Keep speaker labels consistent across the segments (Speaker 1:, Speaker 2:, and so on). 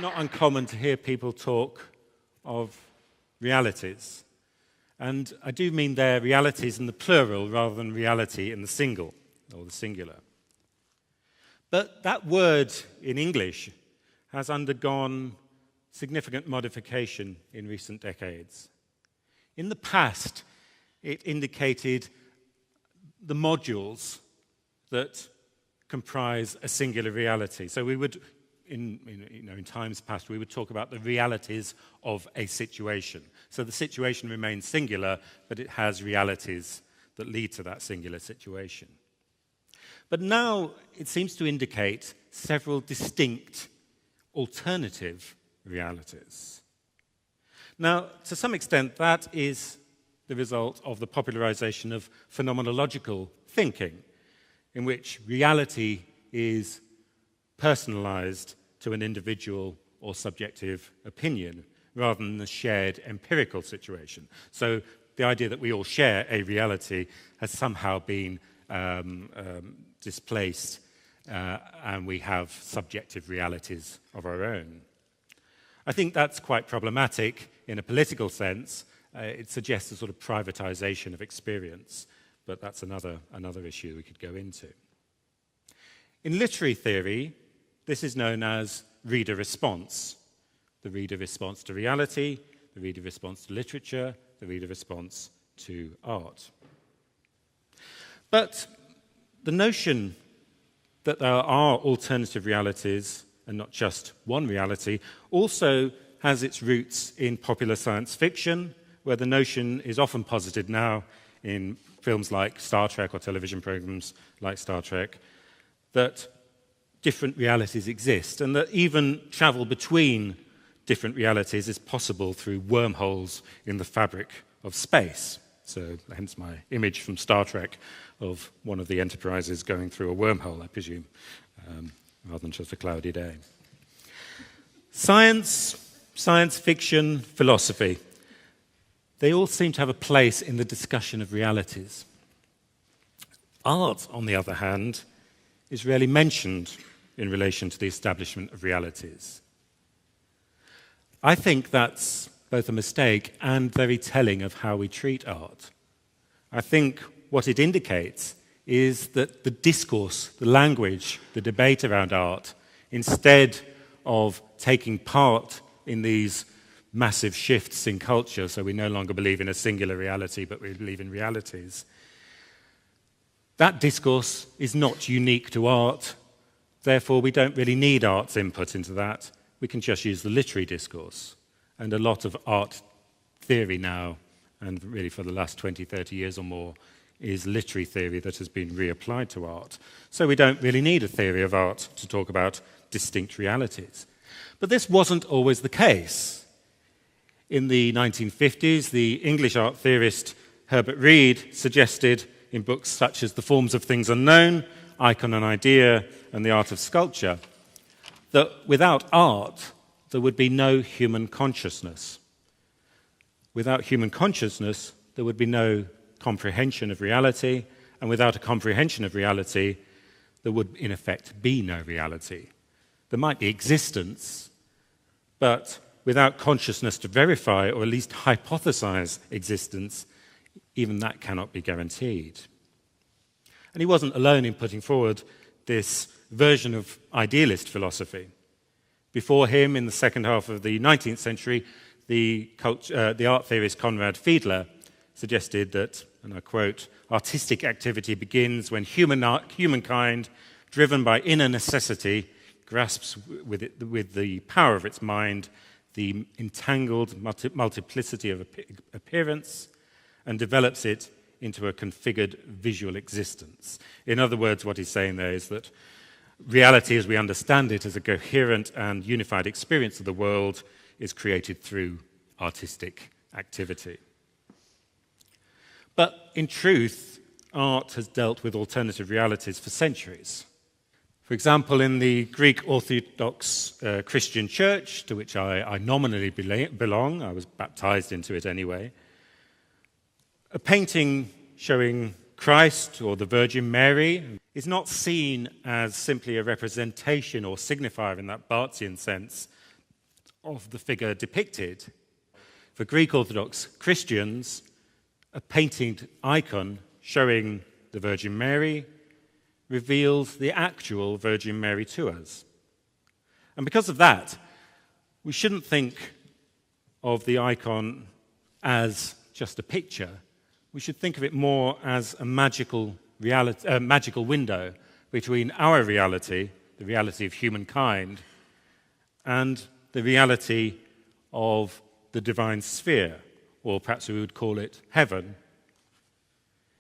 Speaker 1: not uncommon to hear people talk of realities. And I do mean their realities in the plural rather than reality in the single or the singular. But that word in English has undergone significant modification in recent decades. In the past, it indicated the modules that comprise a singular reality. So we would, in times past, we would talk about the realities of a situation. So the situation remains singular, but it has realities that lead to that singular situation. But now it seems to indicate several distinct alternative realities. Now, to some extent, that is the result of the popularization of phenomenological thinking, in which reality is personalized to an individual or subjective opinion rather than a shared empirical situation. So the idea that we all share a reality has somehow been displaced, and we have subjective realities of our own. I think that's quite problematic in a political sense. It suggests a sort of privatization of experience, but that's another issue we could go into. In literary theory, this is known as reader response. The reader response to reality, the reader response to literature, the reader response to art. But the notion that there are alternative realities and not just one reality also has its roots in popular science fiction, where the notion is often posited now in films like Star Trek or television programs like Star Trek, that different realities exist and that even travel between different realities is possible through wormholes in the fabric of space. So hence my image from Star Trek of one of the Enterprises going through a wormhole, I presume, rather than just a cloudy day. Science fiction, philosophy, they all seem to have a place in the discussion of realities. Art, on the other hand, is rarely mentioned in relation to the establishment of realities. I think that's both a mistake and very telling of how we treat art. I think what it indicates is that the discourse, the language, the debate around art, instead of taking part in these massive shifts in culture, so we no longer believe in a singular reality, but we believe in realities, that discourse is not unique to art. Therefore, we don't really need art's input into that. We can just use the literary discourse. And a lot of art theory now, and really for the last 20, 30 years or more, is literary theory that has been reapplied to art. So we don't really need a theory of art to talk about distinct realities. But this wasn't always the case. In the 1950s, the English art theorist Herbert Reed suggested in books such as The Forms of Things Unknown, Icon and Idea, and The Art of Sculpture, that without art, there would be no human consciousness. Without human consciousness, there would be no comprehension of reality, and without a comprehension of reality, there would, in effect, be no reality. There might be existence, but without consciousness to verify or at least hypothesize existence, even that cannot be guaranteed. And he wasn't alone in putting forward this version of idealist philosophy. Before him, in the second half of the 19th century, the art theorist Conrad Fiedler suggested that, and I quote, "Artistic activity begins when humankind, driven by inner necessity, grasps with the power of its mind the entangled multiplicity of appearance and develops it into a configured visual existence." In other words, what he's saying there is that reality as we understand it as a coherent and unified experience of the world is created through artistic activity. But in truth, art has dealt with alternative realities for centuries. For example, in the Greek Orthodox Christian Church, to which I nominally belong, I was baptized into it anyway, a painting showing Christ or the Virgin Mary is not seen as simply a representation or signifier in that Barthian sense of the figure depicted. For Greek Orthodox Christians, a painted icon showing the Virgin Mary reveals the actual Virgin Mary to us. And because of that, we shouldn't think of the icon as just a picture. We should think of it more as a magical window between our reality, the reality of humankind, and the reality of the divine sphere, or perhaps we would call it heaven.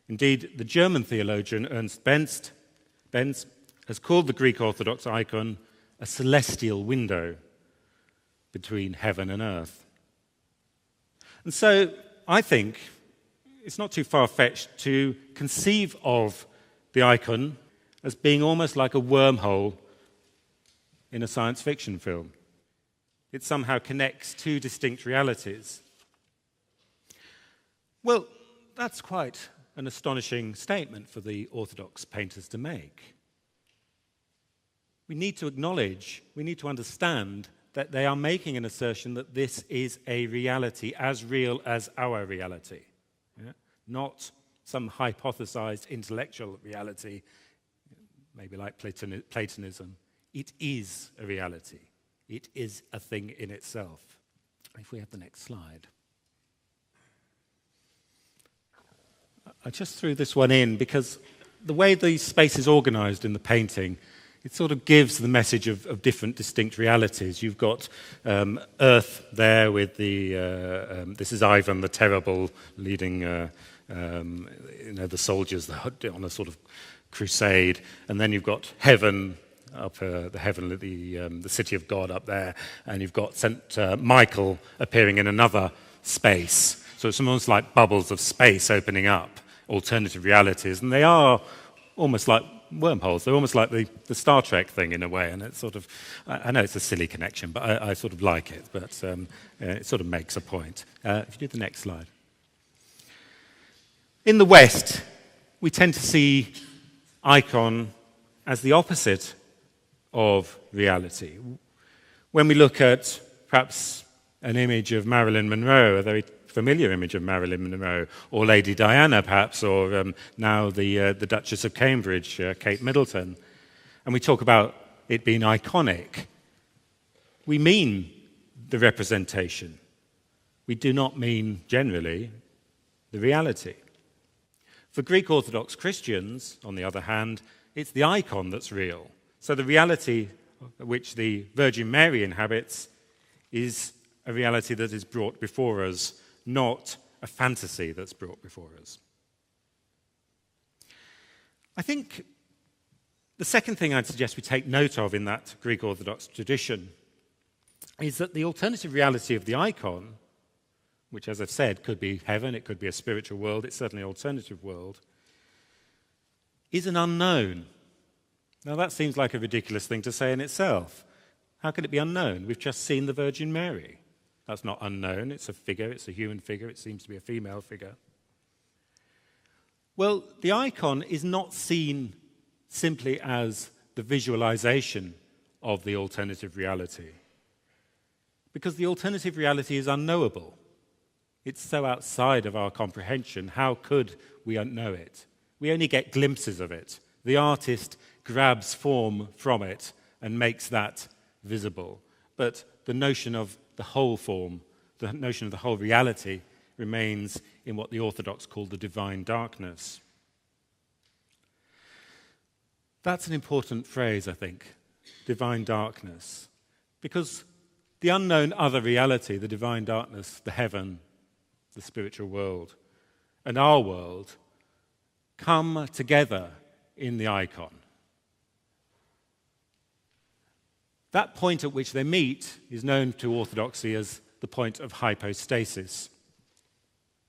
Speaker 1: Indeed, the German theologian Ernst Benz has called the Greek Orthodox icon a celestial window between heaven and earth. And so I think it's not too far-fetched to conceive of the icon as being almost like a wormhole in a science fiction film. It somehow connects two distinct realities. Well, that's quite an astonishing statement for the Orthodox painters to make. We need to acknowledge, we need to understand that they are making an assertion that this is a reality as real as our reality, not some hypothesized intellectual reality, maybe like Platonism. It is a reality. It is a thing in itself. If we have the next slide. I just threw this one in because the way the space is organized in the painting, it sort of gives the message of different distinct realities. You've got Earth there with this is Ivan the Terrible leading the soldiers on a sort of crusade, and then you've got heaven up the city of God up there, and you've got Saint Michael appearing in another space. So it's almost like bubbles of space opening up, alternative realities, and they are almost like wormholes. They're almost like the Star Trek thing in a way, and it's sort of, I know it's a silly connection, but I sort of like it, but it sort of makes a point. If you do the next slide. In the West, we tend to see icon as the opposite of reality. When we look at perhaps an image of Marilyn Monroe, a very familiar image of Marilyn Monroe, or Lady Diana perhaps, or now the Duchess of Cambridge, Kate Middleton, and we talk about it being iconic, we mean the representation. We do not mean, generally, the reality. For Greek Orthodox Christians, on the other hand, it's the icon that's real. So the reality which the Virgin Mary inhabits is a reality that is brought before us, not a fantasy that's brought before us. I think the second thing I'd suggest we take note of in that Greek Orthodox tradition is that the alternative reality of the icon, which, as I've said, could be heaven, it could be a spiritual world, it's certainly an alternative world, is an unknown. Now, that seems like a ridiculous thing to say in itself. How can it be unknown? We've just seen the Virgin Mary. That's not unknown. It's a figure. It's a human figure. It seems to be a female figure. Well, the icon is not seen simply as the visualization of the alternative reality, because the alternative reality is unknowable. It's so outside of our comprehension. How could we know it? We only get glimpses of it. The artist grabs form from it and makes that visible. But the notion of the whole form, the notion of the whole reality, remains in what the Orthodox call the divine darkness. That's an important phrase, I think, divine darkness, because the unknown other reality, the divine darkness, the heaven, the spiritual world, and our world come together in the icon. That point at which they meet is known to Orthodoxy as the point of hypostasis.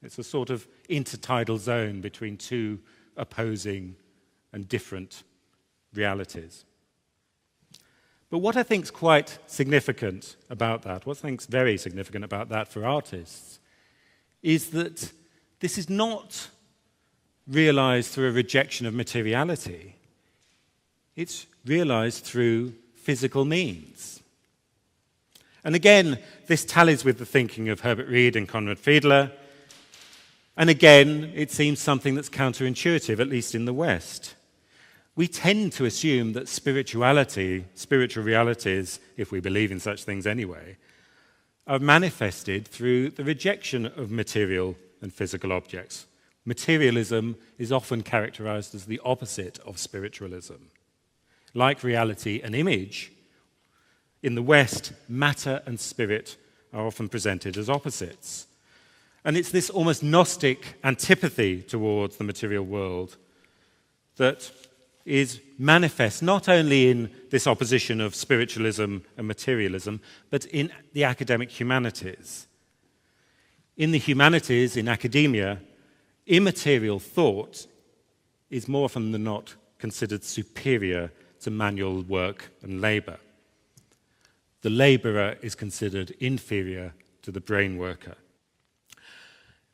Speaker 1: It's a sort of intertidal zone between two opposing and different realities. But what I think is quite significant about that, what I think is very significant about that for artists, is that this is not realized through a rejection of materiality. It's realized through physical means. And again, this tallies with the thinking of Herbert Reed and Conrad Fiedler. And again, it seems something that's counterintuitive, at least in the West. We tend to assume that spirituality, spiritual realities, if we believe in such things anyway, are manifested through the rejection of material and physical objects. Materialism is often characterized as the opposite of spiritualism. Like reality and image, in the West, matter and spirit are often presented as opposites. And it's this almost Gnostic antipathy towards the material world that is manifest not only in this opposition of spiritualism and materialism, but in the academic humanities. In the humanities, in academia, immaterial thought is more often than not considered superior to manual work and labor. The laborer is considered inferior to the brain worker.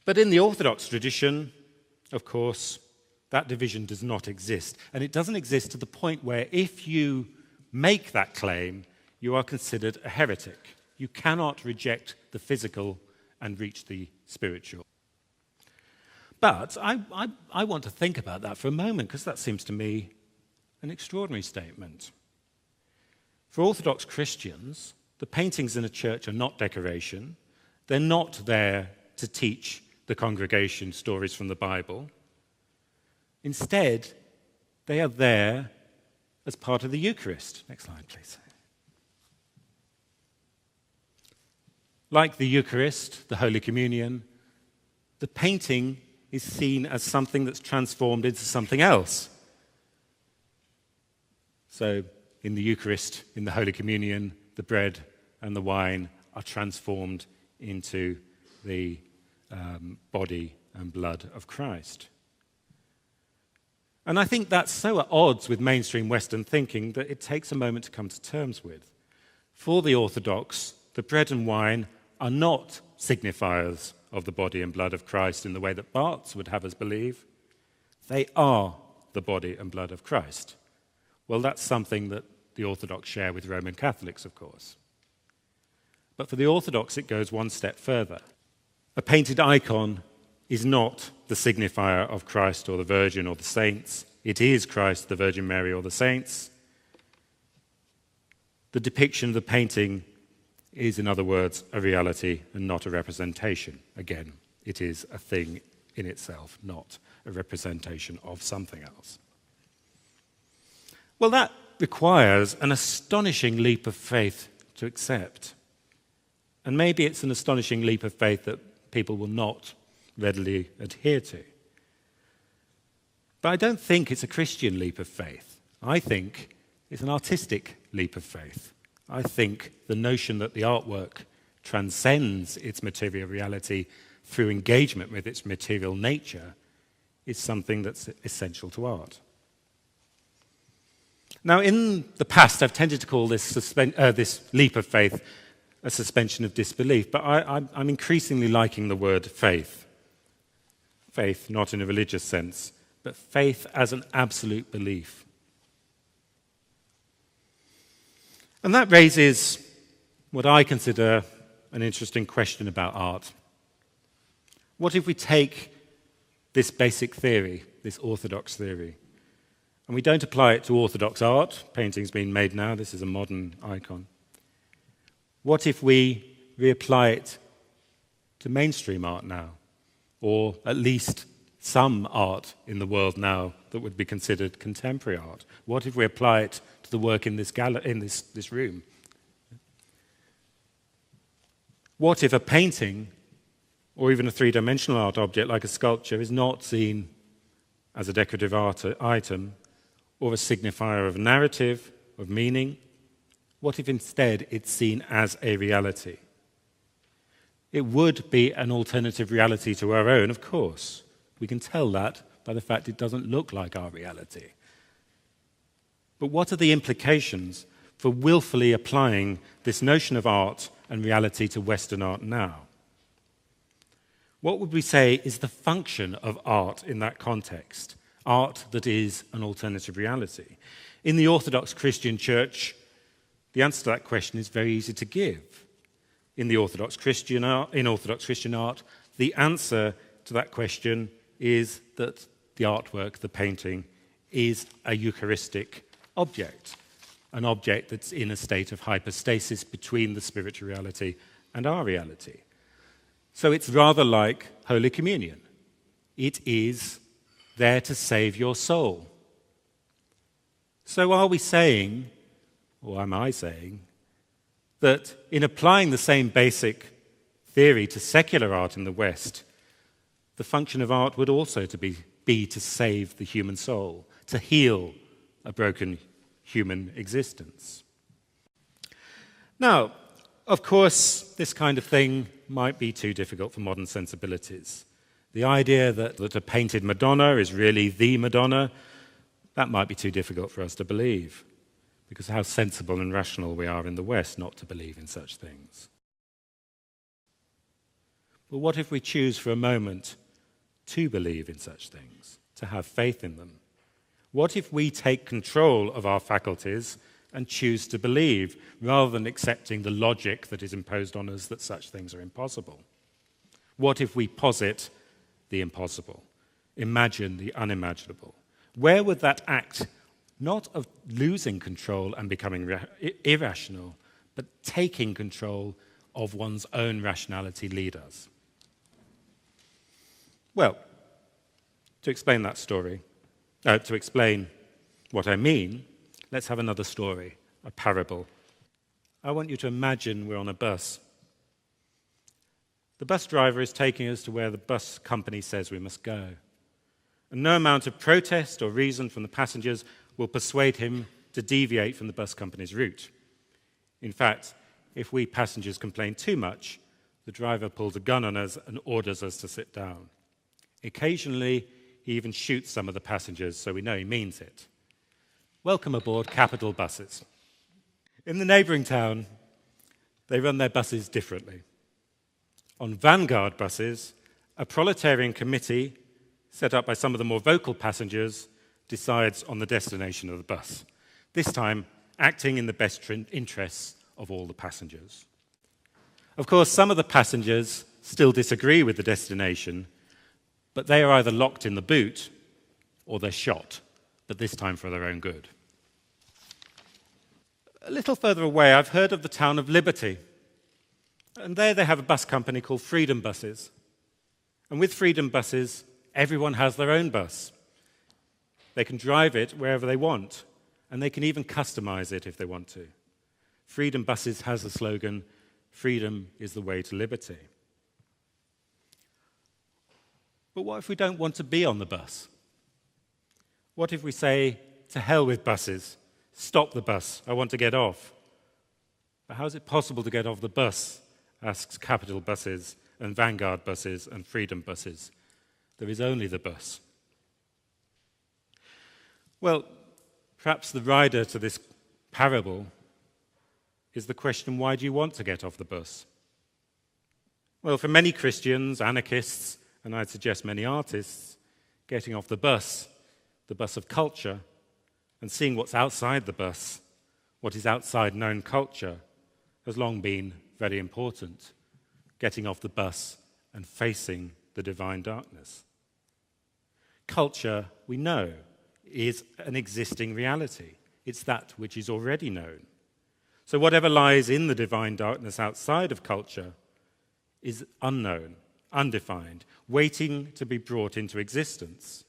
Speaker 1: But in the Orthodox tradition, of course, that division does not exist. And it doesn't exist to the point where if you make that claim, you are considered a heretic. You cannot reject the physical and reach the spiritual. But I want to think about that for a moment, because that seems to me an extraordinary statement. For Orthodox Christians, the paintings in a church are not decoration. They're not there to teach the congregation stories from the Bible. Instead, they are there as part of the Eucharist. Next slide, please. Like the Eucharist, the Holy Communion, the painting is seen as something that's transformed into something else. So, in the Eucharist, in the Holy Communion, the bread and the wine are transformed into the body and blood of Christ. And I think that's so at odds with mainstream Western thinking that it takes a moment to come to terms with. For the Orthodox, the bread and wine are not signifiers of the body and blood of Christ in the way that Barthes would have us believe. They are the body and blood of Christ. Well, that's something that the Orthodox share with Roman Catholics, of course. But for the Orthodox, it goes one step further. A painted icon is not the signifier of Christ or the Virgin or the saints. It is Christ, the Virgin Mary, or the saints. The depiction of the painting is, in other words, a reality and not a representation. Again, it is a thing in itself, not a representation of something else. Well, that requires an astonishing leap of faith to accept. And maybe it's an astonishing leap of faith that people will not readily adhere to. But I don't think it's a Christian leap of faith. I think it's an artistic leap of faith. I think the notion that the artwork transcends its material reality through engagement with its material nature is something that's essential to art. Now, in the past, I've tended to call this leap of faith a suspension of disbelief, but I'm increasingly liking the word faith. Faith, not in a religious sense, but faith as an absolute belief. And that raises what I consider an interesting question about art. What if we take this basic theory, this orthodox theory, and we don't apply it to orthodox art? Painting's been made now, this is a modern icon. What if we reapply it to mainstream art now? Or at least some art in the world now that would be considered contemporary art? What if we apply it to the work in this room? What if a painting, or even a three-dimensional art object like a sculpture, is not seen as a decorative art item or a signifier of narrative, of meaning? What if instead it's seen as a reality? It would be an alternative reality to our own, of course. We can tell that by the fact it doesn't look like our reality. But what are the implications for willfully applying this notion of art and reality to Western art now? What would we say is the function of art in that context? Art that is an alternative reality. In the Orthodox Christian Church, the answer to that question is very easy to give. in Orthodox Christian art, the answer to that question is that the artwork, the painting, is a Eucharistic object, an object that's in a state of hypostasis between the spiritual reality and our reality. So it's rather like Holy Communion. It is there to save your soul. So are we saying, or am I saying, that in applying the same basic theory to secular art in the West, the function of art would also be to save the human soul, to heal a broken human existence? Now, of course, this kind of thing might be too difficult for modern sensibilities. The idea that a painted Madonna is really the Madonna, that might be too difficult for us to believe, because how sensible and rational we are in the West not to believe in such things. But what if we choose for a moment to believe in such things, to have faith in them? What if we take control of our faculties and choose to believe, rather than accepting the logic that is imposed on us that such things are impossible? What if we posit the impossible, imagine the unimaginable? Where would that act, not of losing control and becoming irrational, but taking control of one's own rationality, lead us? Well, to explain that story, to explain what I mean, let's have another story, a parable. I want you to imagine we're on a bus. The bus driver is taking us to where the bus company says we must go. And no amount of protest or reason from the passengers will persuade him to deviate from the bus company's route. In fact, if we passengers complain too much, the driver pulls a gun on us and orders us to sit down. Occasionally, he even shoots some of the passengers, so we know he means it. Welcome aboard Capital Buses. In the neighbouring town, they run their buses differently. On Vanguard buses, a proletarian committee set up by some of the more vocal passengers decides on the destination of the bus, this time acting in the best interests of all the passengers. Of course, some of the passengers still disagree with the destination, but they are either locked in the boot or they're shot, but this time for their own good. A little further away, I've heard of the town of Liberty. And there they have a bus company called Freedom Buses. And with Freedom Buses, everyone has their own bus. They can drive it wherever they want, and they can even customize it if they want to. Freedom Buses has the slogan, "Freedom is the way to liberty." But what if we don't want to be on the bus? What if we say, "To hell with buses, stop the bus, I want to get off"? But how is it possible to get off the bus? Asks Capital Buses and Vanguard Buses and Freedom Buses. There is only the bus. Well, perhaps the rider to this parable is the question, why do you want to get off the bus? Well, for many Christians, anarchists, and I'd suggest many artists, getting off the bus of culture, and seeing what's outside the bus, what is outside known culture, has long been very important. Getting off the bus and facing the divine darkness. Culture, we know, is an existing reality. It's that which is already known. So whatever lies in the divine darkness outside of culture is unknown, undefined, waiting to be brought into existence.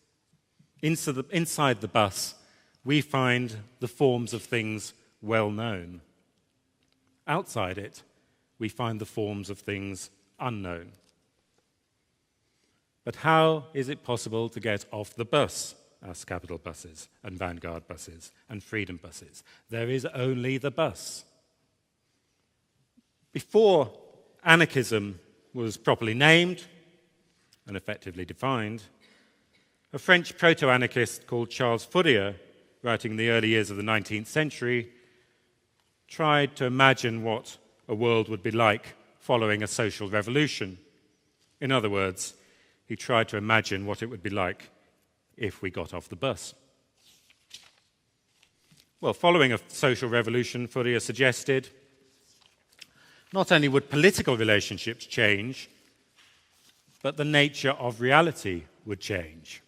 Speaker 1: Inside the bus, we find the forms of things well known. Outside it, we find the forms of things unknown. But how is it possible to get off the bus? Ask Capital Buses and Vanguard Buses and Freedom Buses. There is only the bus. Before anarchism was properly named and effectively defined, a French proto-anarchist called Charles Fourier, writing in the early years of the 19th century, tried to imagine what a world would be like following a social revolution. In other words, he tried to imagine what it would be like if we got off the bus. Well, following a social revolution, Fourier suggested not only would political relationships change, but the nature of reality would change.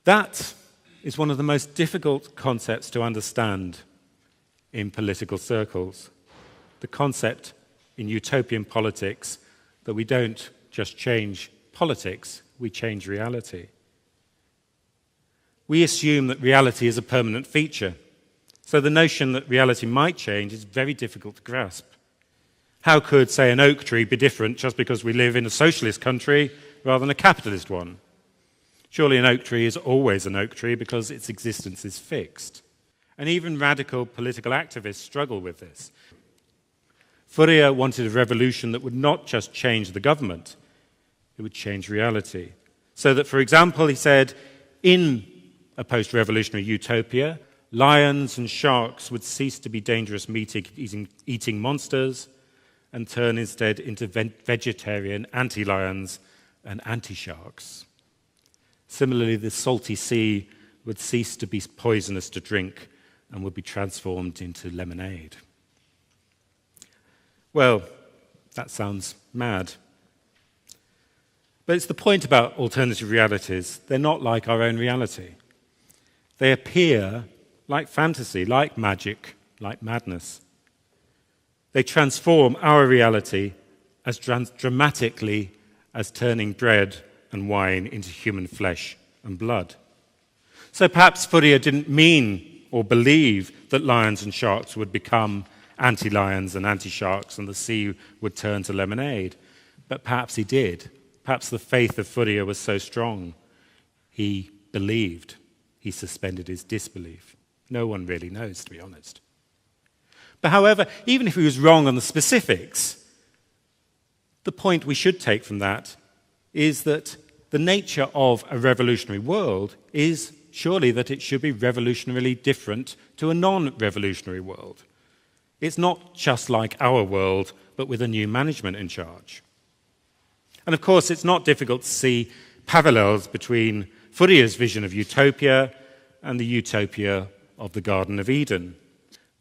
Speaker 1: That is one of the most difficult concepts to understand in political circles. The concept in utopian politics that we don't just change politics, we change reality. We assume that reality is a permanent feature, so the notion that reality might change is very difficult to grasp. How could, say, an oak tree be different just because we live in a socialist country rather than a capitalist one? Surely an oak tree is always an oak tree because its existence is fixed. And even radical political activists struggle with this. Fourier wanted a revolution that would not just change the government, it would change reality. So that, for example, he said, in a post-revolutionary utopia, lions and sharks would cease to be dangerous eating monsters and turn instead into vegetarian anti-lions and anti-sharks. Similarly, the salty sea would cease to be poisonous to drink and would be transformed into lemonade. Well, that sounds mad. But it's the point about alternative realities. They're not like our own reality. They appear like fantasy, like magic, like madness. They transform our reality as dramatically as turning bread and wine into human flesh and blood. So perhaps Fourier didn't mean or believe that lions and sharks would become anti-lions and anti-sharks and the sea would turn to lemonade. But perhaps he did. Perhaps the faith of Fourier was so strong, he believed. He suspended his disbelief. No one really knows, to be honest. But however, even if he was wrong on the specifics, the point we should take from that is that the nature of a revolutionary world is surely that it should be revolutionarily different to a non-revolutionary world. It's not just like our world, but with a new management in charge. And of course, it's not difficult to see parallels between Fourier's vision of utopia and the utopia of the Garden of Eden.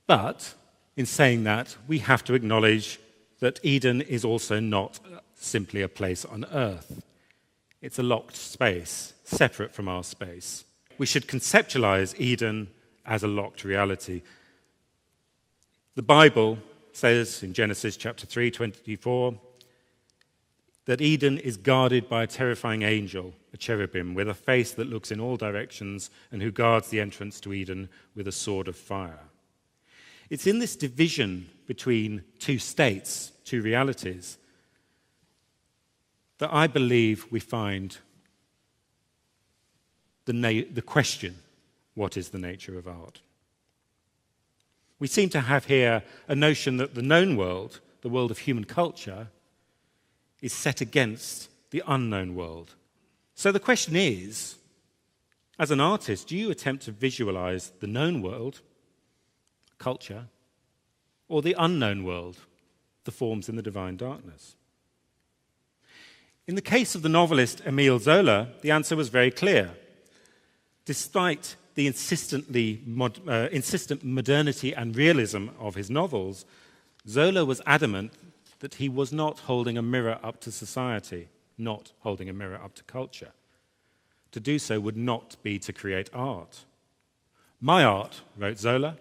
Speaker 1: But in saying that, we have to acknowledge that Eden is also not simply a place on earth. It's a locked space, separate from our space. We should conceptualize Eden as a locked reality. The Bible says in Genesis chapter 3:24 that Eden is guarded by a terrifying angel, a cherubim, with a face that looks in all directions and who guards the entrance to Eden with a sword of fire. It's in this division between two states, two realities, that I believe we find the question, what is the nature of art? We seem to have here a notion that the known world, the world of human culture, is set against the unknown world. So the question is, as an artist, do you attempt to visualize the known world, culture, or the unknown world, the forms in the divine darkness? In the case of the novelist Émile Zola, the answer was very clear. Despite the insistent modernity and realism of his novels, Zola was adamant that he was not holding a mirror up to society, not holding a mirror up to culture. To do so would not be to create art. My art, wrote Zola,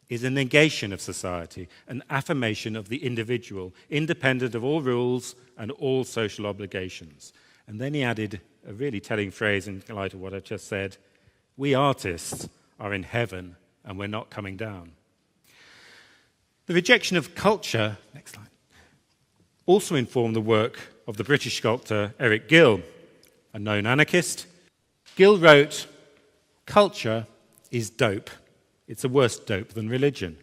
Speaker 1: is a negation of society, an affirmation of the individual, independent of all rules and all social obligations. And then he added a really telling phrase in light of what I've just said: we artists are in heaven and we're not coming down. The rejection of culture, next slide, also informed the work of the British sculptor Eric Gill, a known anarchist. Gill wrote, "Culture is dope. It's a worse dope than religion.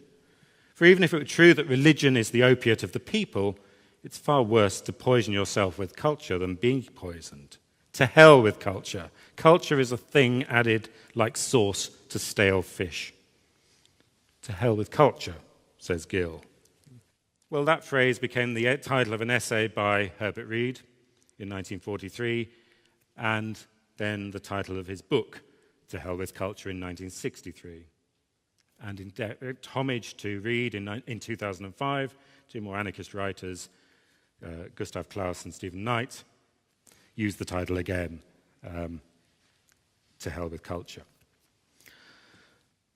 Speaker 1: For even if it were true that religion is the opiate of the people, it's far worse to poison yourself with culture than being poisoned. To hell with culture. Culture is a thing added like sauce to stale fish." To hell with culture, says Gill. Well, that phrase became the title of an essay by Herbert Reed in 1943, and then the title of his book, To Hell with Culture, in 1963. and in direct homage to Reed in 2005, two more anarchist writers, Gustav Klaus and Stephen Knight, used the title again, To Hell with Culture.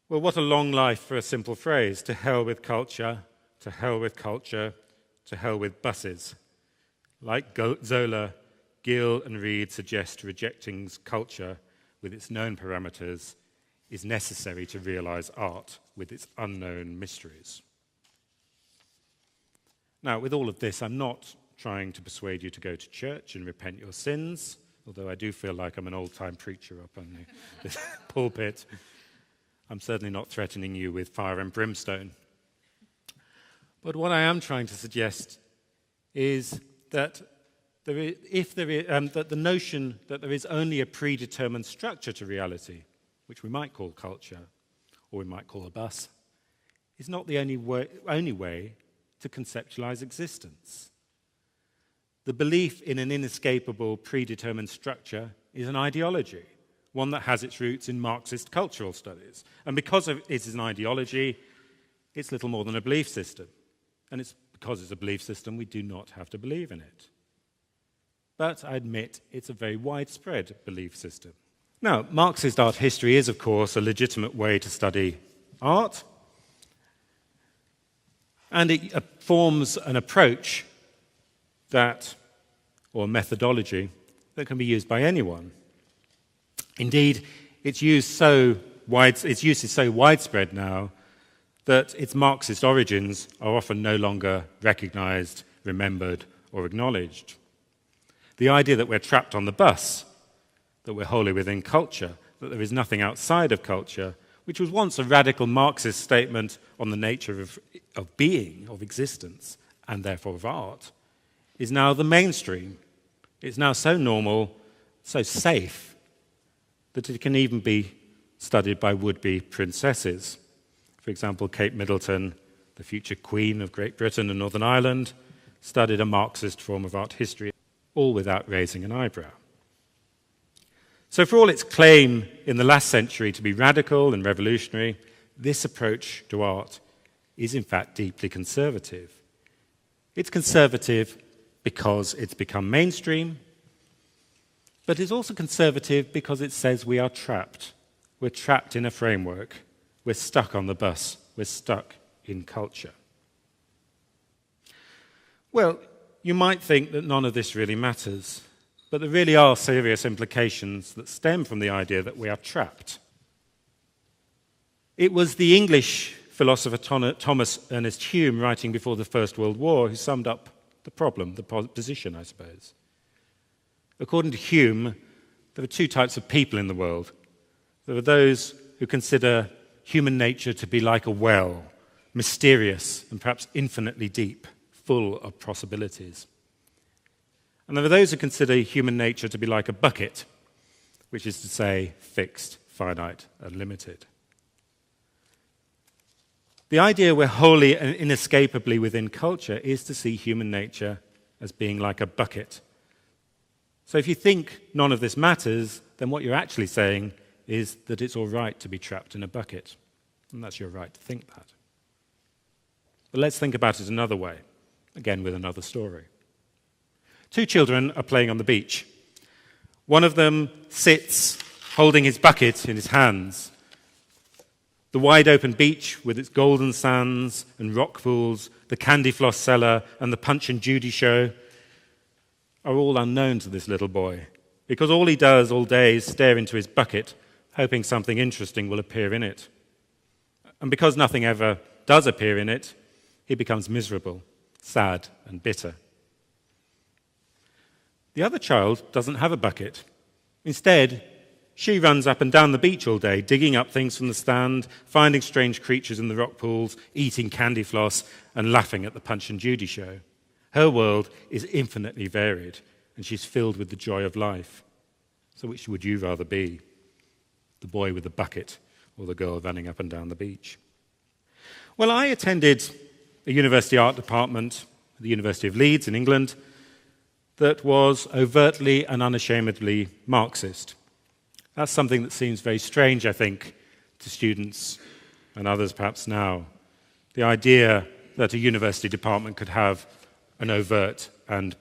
Speaker 1: Well, what a long life for a simple phrase. To hell with culture, to hell with culture, to hell with buses. Like Zola, Gill and Reed suggest rejecting culture with its known parameters is necessary to realize art with its unknown mysteries. Now, with all of this, I'm not trying to persuade you to go to church and repent your sins, although I do feel like I'm an old-time preacher up on the pulpit. I'm certainly not threatening you with fire and brimstone. But what I am trying to suggest is that that the notion that there is only a predetermined structure to reality, which we might call culture, or we might call a bus, is not the only way to conceptualize existence. The belief in an inescapable predetermined structure is an ideology, one that has its roots in Marxist cultural studies. And because it is an ideology, it's little more than a belief system. And it's because it's a belief system, we do not have to believe in it. But I admit it's a very widespread belief system. Now, Marxist art history is, of course, a legitimate way to study art, and it forms an approach or methodology that can be used by anyone. Indeed, its use is so widespread now that its Marxist origins are often no longer recognized, remembered, or acknowledged. The idea that we're trapped on the bus, that we're wholly within culture, that there is nothing outside of culture, which was once a radical Marxist statement on the nature of being, of existence, and therefore of art, is now the mainstream. It's now so normal, so safe, that it can even be studied by would-be princesses. For example, Kate Middleton, the future Queen of Great Britain and Northern Ireland, studied a Marxist form of art history, all without raising an eyebrow. So for all its claim in the last century to be radical and revolutionary, this approach to art is in fact deeply conservative. It's conservative because it's become mainstream, but it's also conservative because it says we are trapped. We're trapped in a framework. We're stuck on the bus. We're stuck in culture. Well, you might think that none of this really matters, but there really are serious implications that stem from the idea that we are trapped. It was the English philosopher Thomas Ernest Hume, writing before the First World War, who summed up the problem, the position, I suppose. According to Hume, there are two types of people in the world. There are those who consider human nature to be like a well, mysterious and perhaps infinitely deep, full of possibilities. And there are those who consider human nature to be like a bucket, which is to say, fixed, finite, and limited. The idea we're wholly and inescapably within culture is to see human nature as being like a bucket. So if you think none of this matters, then what you're actually saying is that it's all right to be trapped in a bucket. And that's your right to think that. But let's think about it another way, again with another story. Two children are playing on the beach. One of them sits holding his bucket in his hands. The wide-open beach with its golden sands and rock pools, the candy floss cellar and the Punch and Judy show are all unknown to this little boy, because all he does all day is stare into his bucket, hoping something interesting will appear in it. And because nothing ever does appear in it, he becomes miserable, sad and bitter. The other child doesn't have a bucket. Instead, she runs up and down the beach all day, digging up things from the stand, finding strange creatures in the rock pools, eating candy floss, and laughing at the Punch and Judy show. Her world is infinitely varied, and she's filled with the joy of life. So which would you rather be? The boy with the bucket or the girl running up and down the beach? Well, I attended a university art department at the University of Leeds in England that was overtly and unashamedly Marxist. That's something that seems very strange, I think, to students and others perhaps now, the idea that a university department could have an overt and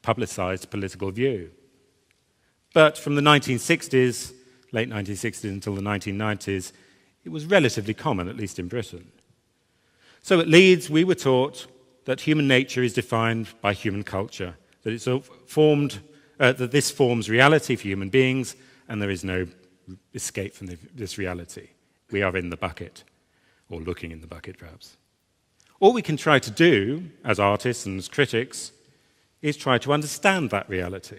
Speaker 1: publicized political view. But from the 1960s, late 1960s until the 1990s, it was relatively common, at least in Britain. So at Leeds, we were taught that human nature is defined by human culture, that that this forms reality for human beings, and there is no escape from this reality. We are in the bucket, or looking in the bucket, perhaps. All we can try to do, as artists and as critics, is try to understand that reality.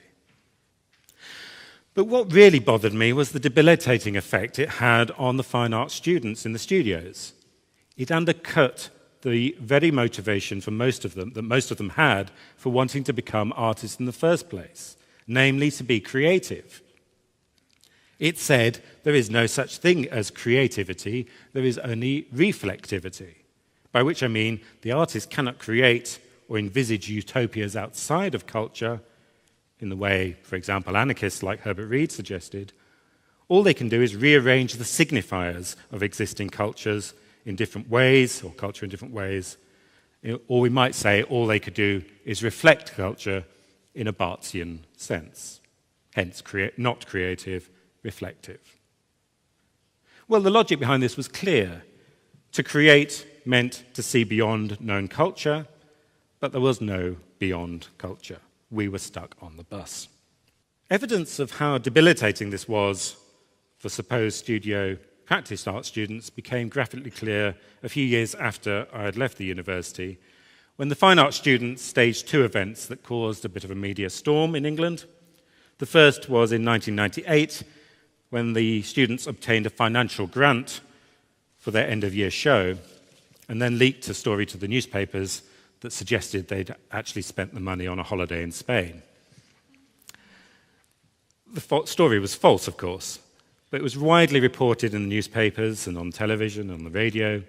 Speaker 1: But what really bothered me was the debilitating effect it had on the fine arts students in the studios. It undercut the very motivation for most of them had for wanting to become artists in the first place, namely to be creative. It said there is no such thing as creativity, there is only reflectivity, by which I mean the artist cannot create or envisage utopias outside of culture in the way, for example, anarchists like Herbert Reed suggested. All they can do is rearrange the signifiers of existing cultures in different ways, or culture in different ways. Or we might say all they could do is reflect culture in a Barthian sense, hence not creative, reflective. Well, the logic behind this was clear. To create meant to see beyond known culture, but there was no beyond culture. We were stuck on the bus. Evidence of how debilitating this was for supposed studio practice art students became graphically clear a few years after I had left the university, when the fine arts students staged two events that caused a bit of a media storm in England. The first was in 1998, when the students obtained a financial grant for their end-of-year show, and then leaked a story to the newspapers that suggested they'd actually spent the money on a holiday in Spain. The story was false, of course, but it was widely reported in the newspapers and on television and on the radio.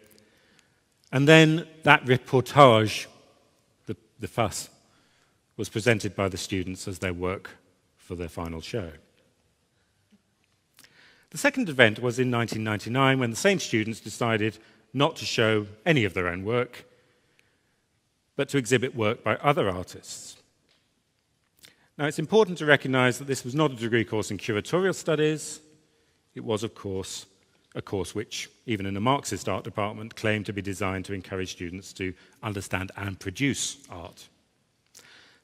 Speaker 1: And then that reportage, the fuss, was presented by the students as their work for their final show. The second event was in 1999, when the same students decided not to show any of their own work, but to exhibit work by other artists. Now, it's important to recognize that this was not a degree course in curatorial studies. It was, of course, a course which, even in a Marxist art department, claimed to be designed to encourage students to understand and produce art.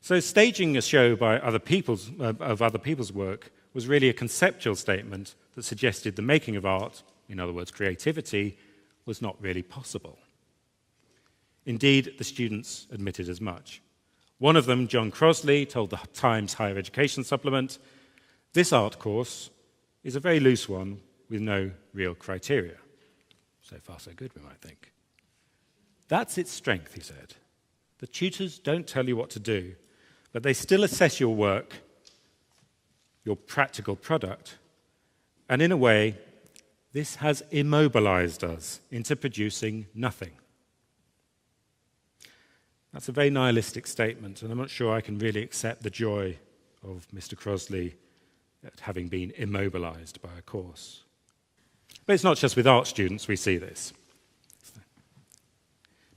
Speaker 1: So staging a show by other people's work was really a conceptual statement that suggested the making of art, in other words, creativity, was not really possible. Indeed, the students admitted as much. One of them, John Crosley, told the Times Higher Education Supplement, "This art course is a very loose one with no real criteria." So far, so good, we might think. That's its strength, he said. The tutors don't tell you what to do, but they still assess your work, your practical product, and in a way, this has immobilized us into producing nothing. That's a very nihilistic statement, and I'm not sure I can really accept the joy of Mr. Crosley at having been immobilized by a course. But it's not just with art students we see this.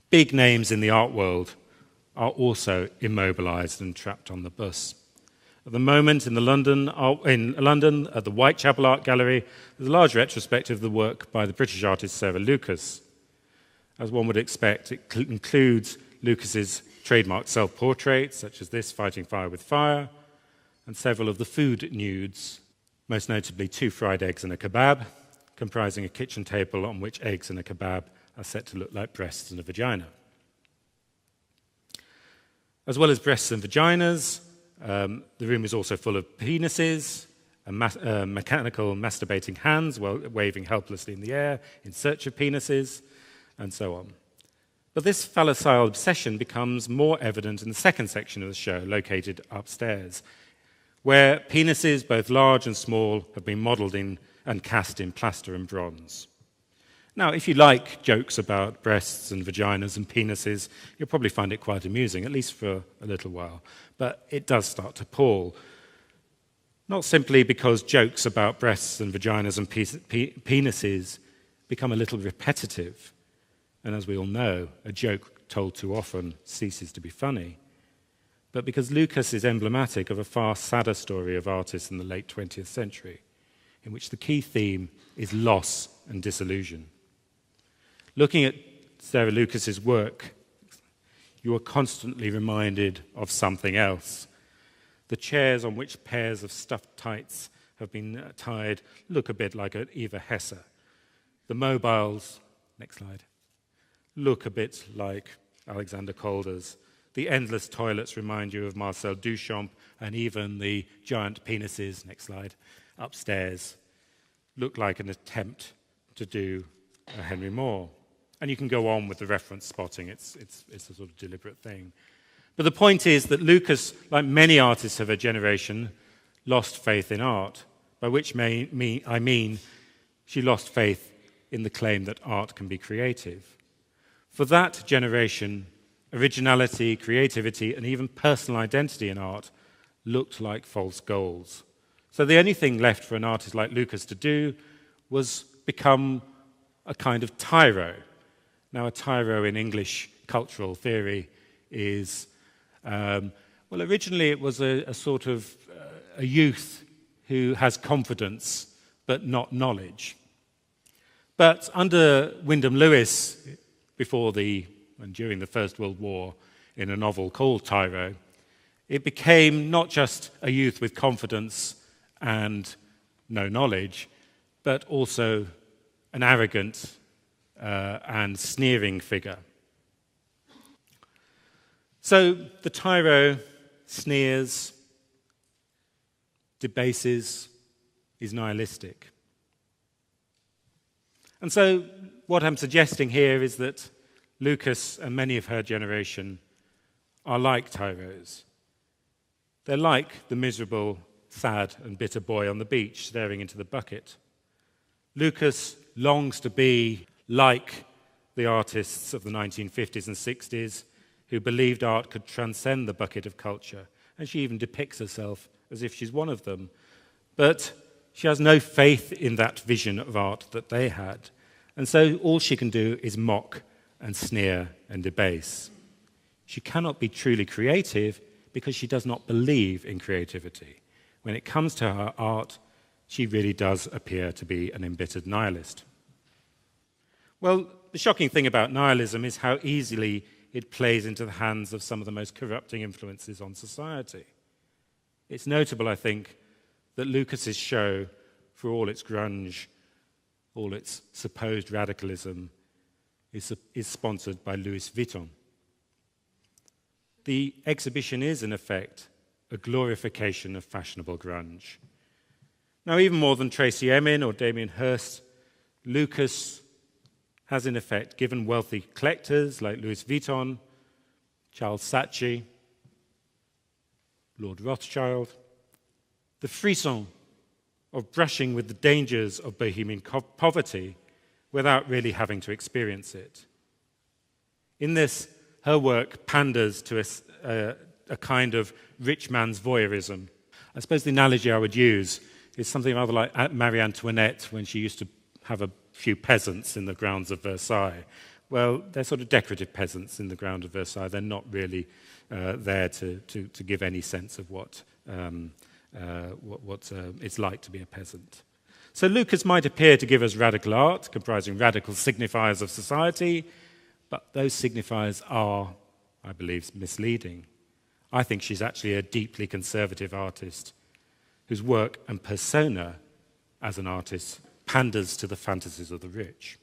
Speaker 1: Big names in the art world are also immobilized and trapped on the bus. At the moment in London, at the Whitechapel Art Gallery, there's a large retrospective of the work by the British artist Sarah Lucas. As one would expect, it includes Lucas's trademark self-portraits, such as this, Fighting Fire with Fire, and several of the food nudes, most notably 2 fried eggs and a kebab, comprising a kitchen table on which eggs and a kebab are set to look like breasts and a vagina. As well as breasts and vaginas, the room is also full of penises, and mechanical masturbating hands waving helplessly in the air in search of penises, and so on. But this phallocidal obsession becomes more evident in the second section of the show, located upstairs, where penises, both large and small, have been modelled in and cast in plaster and bronze. Now, if you like jokes about breasts and vaginas and penises, you'll probably find it quite amusing, at least for a little while. But it does start to pall. Not simply because jokes about breasts and vaginas and penises become a little repetitive. And as we all know, a joke told too often ceases to be funny. But because Lucas is emblematic of a far sadder story of artists in the late 20th century, in which the key theme is loss and disillusion. Looking at Sarah Lucas's work, you are constantly reminded of something else. The chairs on which pairs of stuffed tights have been tied look a bit like an Eva Hesse. The mobiles, next slide, look a bit like Alexander Calder's. The endless toilets remind you of Marcel Duchamp, and even the giant penises, next slide, upstairs, look like an attempt to do a Henry Moore. And you can go on with the reference spotting. It's a sort of deliberate thing. But the point is that Lucas, like many artists of her generation, lost faith in art, by which I mean she lost faith in the claim that art can be creative. For that generation, originality, creativity, and even personal identity in art looked like false goals. So the only thing left for an artist like Lucas to do was become a kind of tyro. Now, a tyro in English cultural theory is, originally it was a sort of a youth who has confidence but not knowledge. But under Wyndham Lewis, before and during the First World War, in a novel called Tyro, it became not just a youth with confidence and no knowledge, but also an arrogant and sneering figure. So the tyro sneers, debases, is nihilistic. And so what I'm suggesting here is that Lucas and many of her generation are like tyros. They're like the miserable, sad and bitter boy on the beach staring into the bucket. Lucas longs to be like the artists of the 1950s and 60s who believed art could transcend the bucket of culture, and she even depicts herself as if she's one of them. But she has no faith in that vision of art that they had, and so all she can do is mock and sneer and debase. She cannot be truly creative because she does not believe in creativity. When it comes to her art, she really does appear to be an embittered nihilist. Well, the shocking thing about nihilism is how easily it plays into the hands of some of the most corrupting influences on society. It's notable, I think, that Lucas's show, for all its grunge, all its supposed radicalism, is sponsored by Louis Vuitton. The exhibition is, in effect, a glorification of fashionable grunge. Now, even more than Tracey Emin or Damien Hirst, Lucas has, in effect, given wealthy collectors like Louis Vuitton, Charles Saatchi, Lord Rothschild, the frisson of brushing with the dangers of bohemian poverty without really having to experience it. In this, her work panders to a kind of rich man's voyeurism. I suppose the analogy I would use is something rather like Marie Antoinette when she used to have a few peasants in the grounds of Versailles. Well, they're sort of decorative peasants in the ground of Versailles. They're not really there to give any sense of what it's like to be a peasant. So Lucas might appear to give us radical art, comprising radical signifiers of society, but those signifiers are, I believe, misleading. I think she's actually a deeply conservative artist whose work and persona as an artist panders to the fantasies of the rich.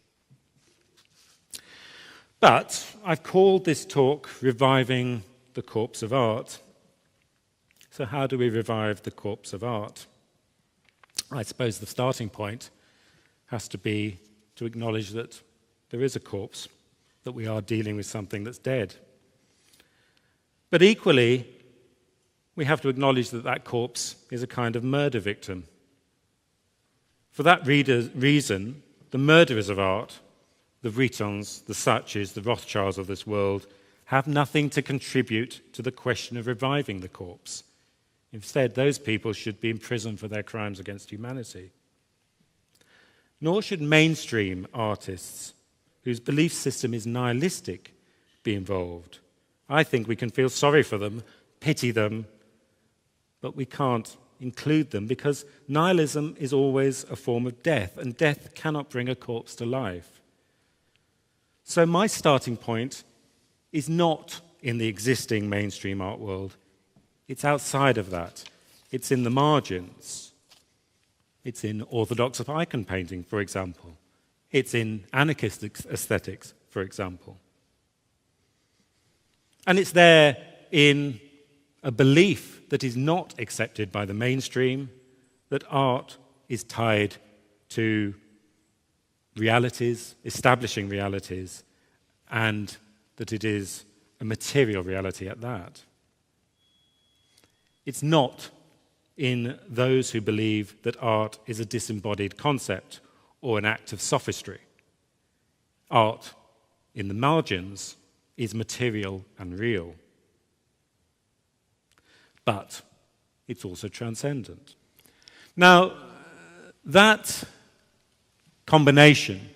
Speaker 1: But I've called this talk Reviving the Corpse of Art. So how do we revive the corpse of art? I suppose the starting point has to be to acknowledge that there is a corpse, that we are dealing with something that's dead. But equally, we have to acknowledge that that corpse is a kind of murder victim. For that reason, the murderers of art, the Vuittons, the Saatchis, the Rothschilds of this world, have nothing to contribute to the question of reviving the corpse. Instead, those people should be imprisoned for their crimes against humanity. Nor should mainstream artists whose belief system is nihilistic be involved. I think we can feel sorry for them, pity them, but we can't include them because nihilism is always a form of death, and death cannot bring a corpse to life. So my starting point is not in the existing mainstream art world. It's outside of that. It's in the margins. It's in orthodox icon painting, for example. It's in anarchist aesthetics, for example. And it's there in a belief that is not accepted by the mainstream, that art is tied to realities, establishing realities, and that it is a material reality at that. It's not in those who believe that art is a disembodied concept or an act of sophistry. Art, in the margins, is material and real. But it's also transcendent. Now, that combination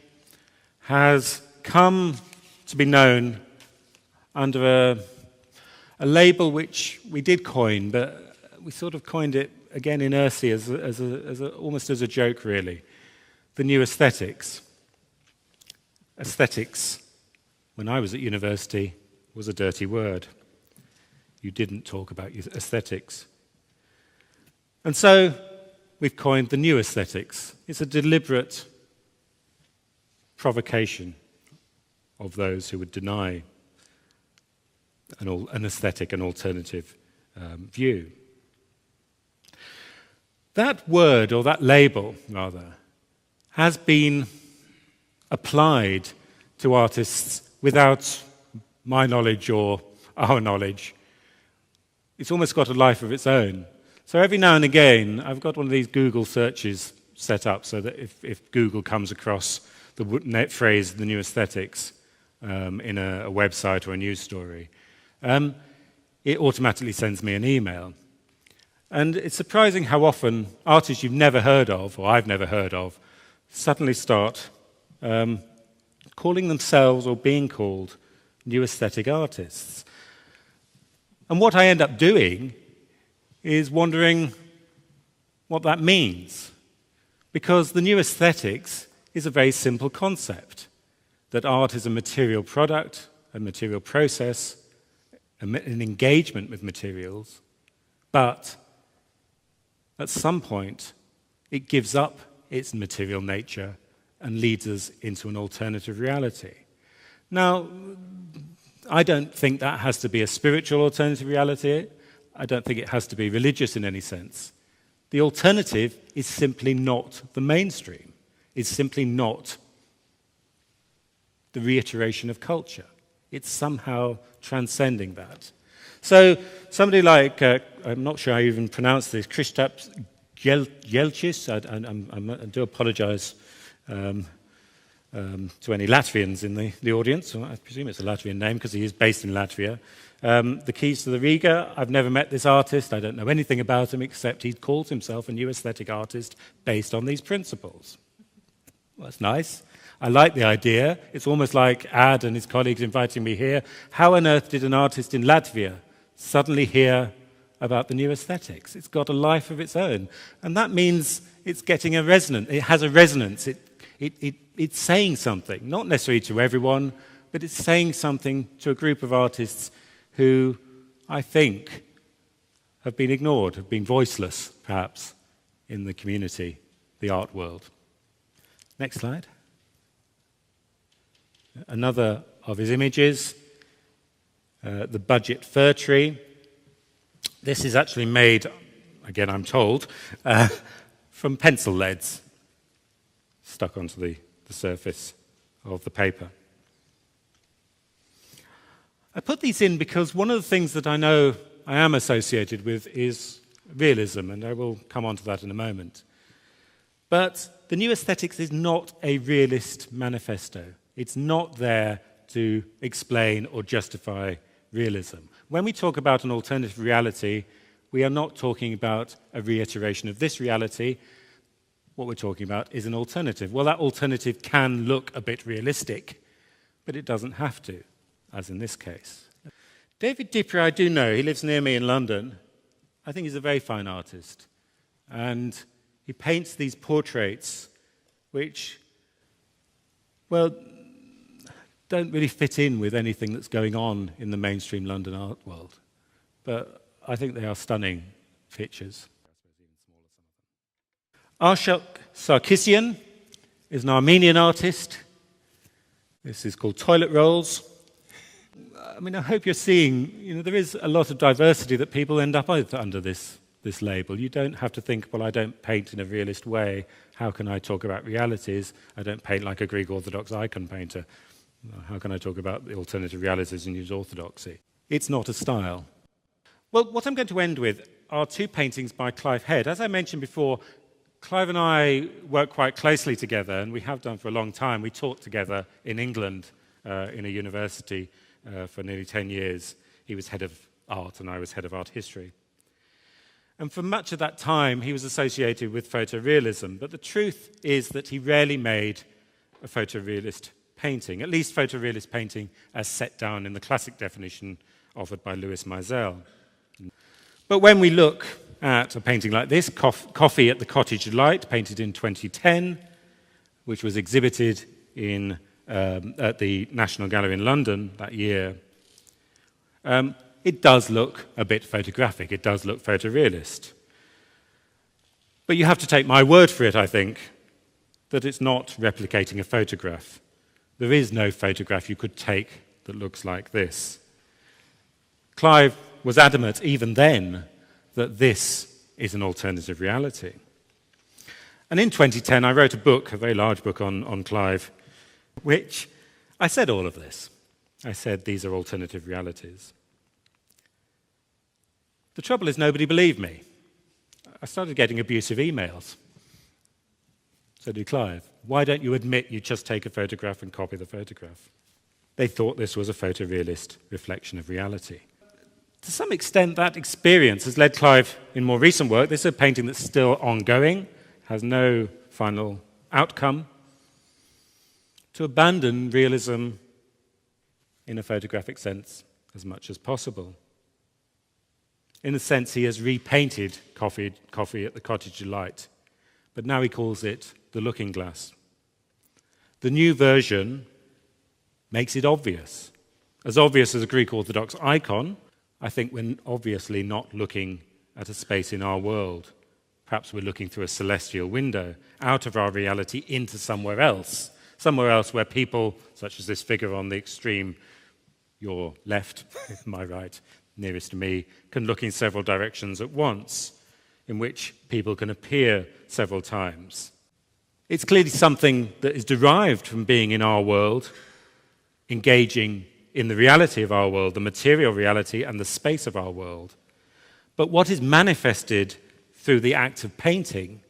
Speaker 1: has come to be known under a label which we did coin, but we sort of coined it again inertia almost as a joke, really. The new aesthetics. Aesthetics, when I was at university, was a dirty word. You didn't talk about aesthetics. And so we've coined the new aesthetics. It's a deliberate provocation of those who would deny an aesthetic, an alternative view. That word, or that label, rather, has been applied to artists without my knowledge or our knowledge. It's almost got a life of its own. So every now and again, I've got one of these Google searches set up so that if Google comes across the net phrase, the new aesthetics, in a website or a news story, it automatically sends me an email. And it's surprising how often artists you've never heard of, or I've never heard of, suddenly start calling themselves or being called new aesthetic artists. And what I end up doing is wondering what that means. Because the new aesthetics is a very simple concept, that art is a material product, a material process, an engagement with materials, but at some point it gives up its material nature and leads us into an alternative reality. Now, I don't think that has to be a spiritual alternative reality. I don't think it has to be religious in any sense. The alternative is simply not the mainstream. It's simply not the reiteration of culture. It's somehow transcending that. So somebody like, I'm not sure how you even pronounce this, Kristaps Jelčis, I do apologize to any Latvians in the audience. I presume it's a Latvian name because he is based in Latvia. The Keys to the Riga, I've never met this artist. I don't know anything about him except he calls himself a new aesthetic artist based on these principles. Well, that's nice. I like the idea. It's almost like Ad and his colleagues inviting me here. How on earth did an artist in Latvia suddenly hear about the new aesthetics? It's got a life of its own. And that means it's getting a resonance. It has a resonance. It's saying something, not necessarily to everyone, but it's saying something to a group of artists who I think have been ignored, have been voiceless, perhaps, in the community, the art world. Next slide. Another of his images, the budget fir tree. This is actually made, again I'm told, from pencil leads stuck onto the surface of the paper. I put these in because one of the things that I know I am associated with is realism, and I will come on to that in a moment. But the new aesthetics is not a realist manifesto. It's not there to explain or justify realism. When we talk about an alternative reality, we are not talking about a reiteration of this reality. what we're talking about is an alternative. Well, that alternative can look a bit realistic, but it doesn't have to, as in this case. David Dipri, I do know. He lives near me in London. I think he's a very fine artist. And he paints these portraits which, well, don't really fit in with anything that's going on in the mainstream London art world. But I think they are stunning pictures. Arshak Sarkisian is an Armenian artist. This is called Toilet Rolls. I mean, I hope you're seeing, there is a lot of diversity that people end up with under this label. You don't have to think, well, I don't paint in a realist way. How can I talk about realities? I don't paint like a Greek Orthodox icon painter. How can I talk about the alternative realities and use orthodoxy? It's not a style. Well, what I'm going to end with are two paintings by Clive Head. As I mentioned before, Clive and I work quite closely together, and we have done for a long time. We taught together in England in a university for nearly 10 years. He was head of art, and I was head of art history. And for much of that time, he was associated with photorealism. But the truth is that he rarely made a photorealist painting, at least photorealist painting as set down in the classic definition offered by Louis Meizel. But when we look at a painting like this, Coffee at the Cottage Light, painted in 2010, which was exhibited at the National Gallery in London that year, it does look a bit photographic. It does look photorealist. But you have to take my word for it, I think, that it's not replicating a photograph. There is no photograph you could take that looks like this. Clive was adamant even then that this is an alternative reality. And in 2010, I wrote a book, a very large book on Clive, which I said all of this. I said these are alternative realities. The trouble is nobody believed me. I started getting abusive emails. So did Clive. Why don't you admit you just take a photograph and copy the photograph? They thought this was a photorealist reflection of reality. To some extent, that experience has led Clive, in more recent work, this is a painting that's still ongoing, has no final outcome, to abandon realism in a photographic sense as much as possible. In a sense, he has repainted Coffee at the Cottage Light, but now he calls it The Looking Glass. The new version makes it obvious as a Greek Orthodox icon. I think we're obviously not looking at a space in our world. Perhaps we're looking through a celestial window, out of our reality into somewhere else where people, such as this figure on the extreme, your left, my right, nearest to me, can look in several directions at once, in which people can appear several times. It's clearly something that is derived from being in our world, engaging in the reality of our world, the material reality and the space of our world. But what is manifested through the act of painting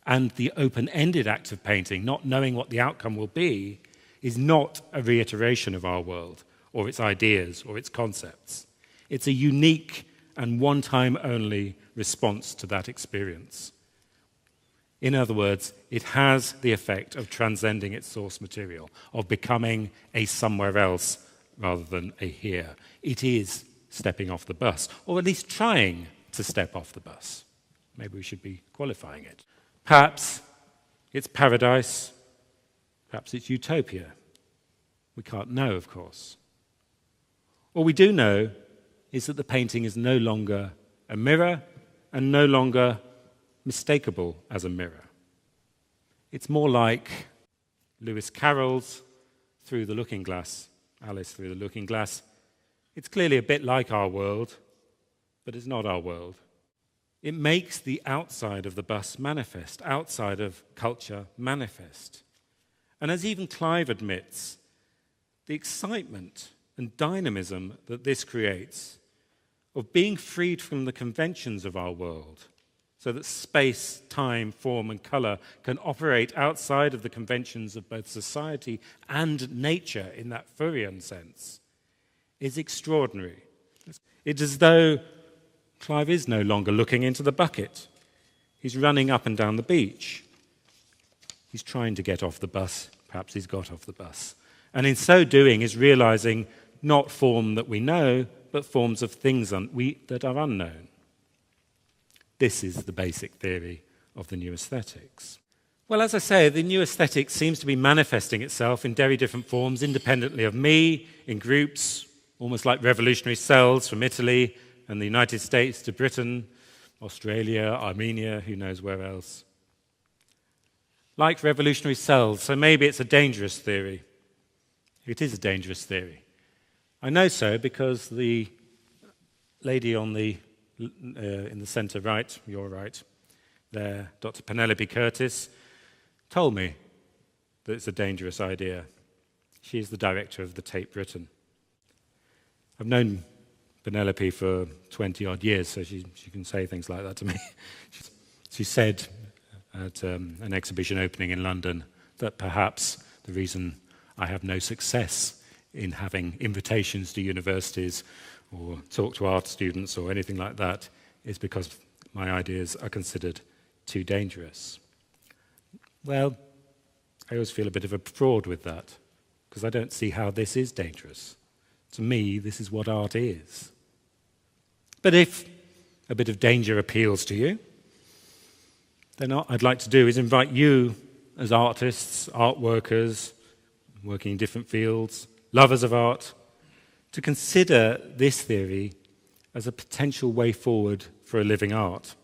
Speaker 1: and the open-ended act of painting, not knowing what the outcome will be, is not a reiteration of our world or its ideas or its concepts. It's a unique and one-time only response to that experience. In other words, it has the effect of transcending its source material, of becoming a somewhere else rather than a here. It is stepping off the bus, or at least trying to step off the bus. Maybe we should be qualifying it. Perhaps it's paradise, perhaps it's utopia. We can't know, of course. All we do know is that the painting is no longer a mirror and no longer mistakable as a mirror. It's more like Lewis Carroll's Through the Looking Glass, Alice Through the Looking Glass. It's clearly a bit like our world, but it's not our world. It makes the outside of the bus manifest, outside of culture manifest. And as even Clive admits, the excitement and dynamism that this creates of being freed from the conventions of our world, so that space, time, form, and color can operate outside of the conventions of both society and nature in that Fourier sense, is extraordinary. It's as though Clive is no longer looking into the bucket. He's running up and down the beach. He's trying to get off the bus. Perhaps he's got off the bus. And in so doing, is realizing not form that we know, but forms of things that are unknown. This is the basic theory of the new aesthetics. Well, as I say, the new aesthetic seems to be manifesting itself in very different forms, independently of me, in groups, almost like revolutionary cells from Italy and the United States to Britain, Australia, Armenia, who knows where else. Like revolutionary cells, so maybe it's a dangerous theory. It is a dangerous theory. I know so because the lady on in the centre right, your right, there, Dr. Penelope Curtis, told me that it's a dangerous idea. She is the director of the Tate Britain. I've known Penelope for 20-odd years, so she can say things like that to me. She said at an exhibition opening in London that perhaps the reason I have no success in having invitations to universities or talk to art students or anything like that is because my ideas are considered too dangerous. Well, I always feel a bit of a fraud with that because I don't see how this is dangerous. To me, this is what art is. But if a bit of danger appeals to you, then what I'd like to do is invite you as artists, art workers, working in different fields, lovers of art, to consider this theory as a potential way forward for a living art.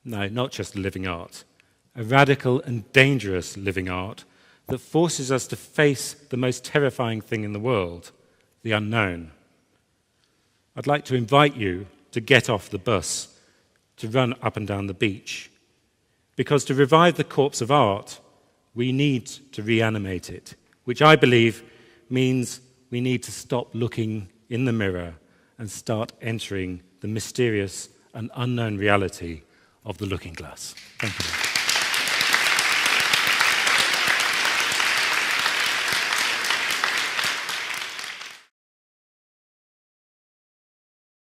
Speaker 1: No, not just a living art, a radical and dangerous living art that forces us to face the most terrifying thing in the world, the unknown. I'd like to invite you to get off the bus, to run up and down the beach, because to revive the corpse of art, we need to reanimate it, which I believe means we need to stop looking in the mirror and start entering the mysterious and unknown reality of the looking glass. Thank you.